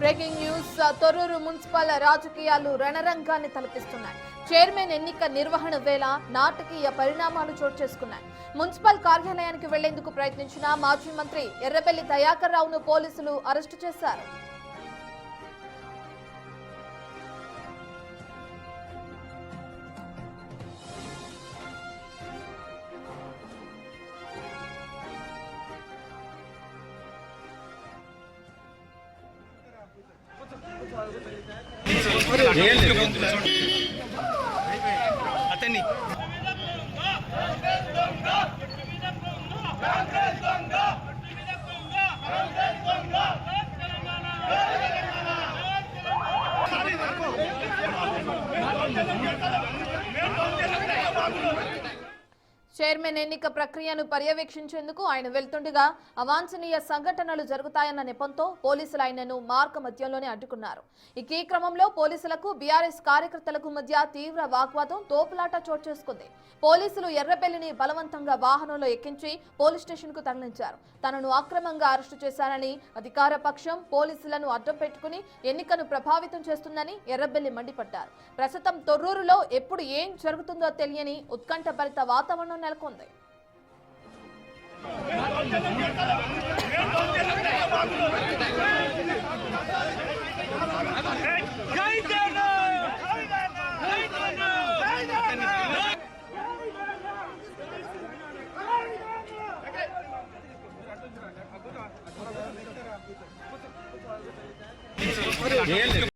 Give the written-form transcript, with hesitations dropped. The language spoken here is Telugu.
బ్రేకింగ్ న్యూస్ తొర్రూరు మున్సిపల్ రాజకీయాలు రణరంగాన్ని తలపిస్తున్నాయి. చైర్మన్ ఎన్నిక నిర్వహణ వేళ నాటకీయ పరిణామాలు చోటు చేసుకున్నాయి. మున్సిపల్ కార్యాలయానికి వెళ్లేందుకు ప్రయత్నించిన మాజీ మంత్రి ఎర్రబెల్లి దయాకర్ రావును పోలీసులు అరెస్టు చేశారు. అతన్ని చైర్మన్ ఎన్నిక ప్రక్రియను పర్యవేక్షించేందుకు ఆయన వెళ్తుండగా అవాంఛనీయ సంఘటనలు జరుగుతాయన్న నెపంతో పోలీసులు ఆయనను మార్గ మధ్యంలోనే అడ్డుకున్నారు. ఈ క్రమంలో పోలీసులకు బీఆర్ఎస్ కార్యకర్తలకు మధ్య తీవ్ర వాగ్వాదం, తోపులాట చోటు చేసుకుంది. పోలీసులు ఎర్రబెల్లిని బలవంతంగా వాహనంలో ఎక్కించి పోలీస్ స్టేషన్ కు తరలించారు. తనను అక్రమంగా అరెస్టు చేశారని అధికార పక్షం పోలీసులను అడ్డం పెట్టుకుని ఎన్నికను ప్రభావితం చేస్తుందని ఎర్రబెల్లి మండిపడ్డారు. ప్రస్తుతం తొర్రూరులో ఎప్పుడు ఏం జరుగుతుందో తెలియని ఉత్కంఠభరిత వాతావరణం నెలకొంది.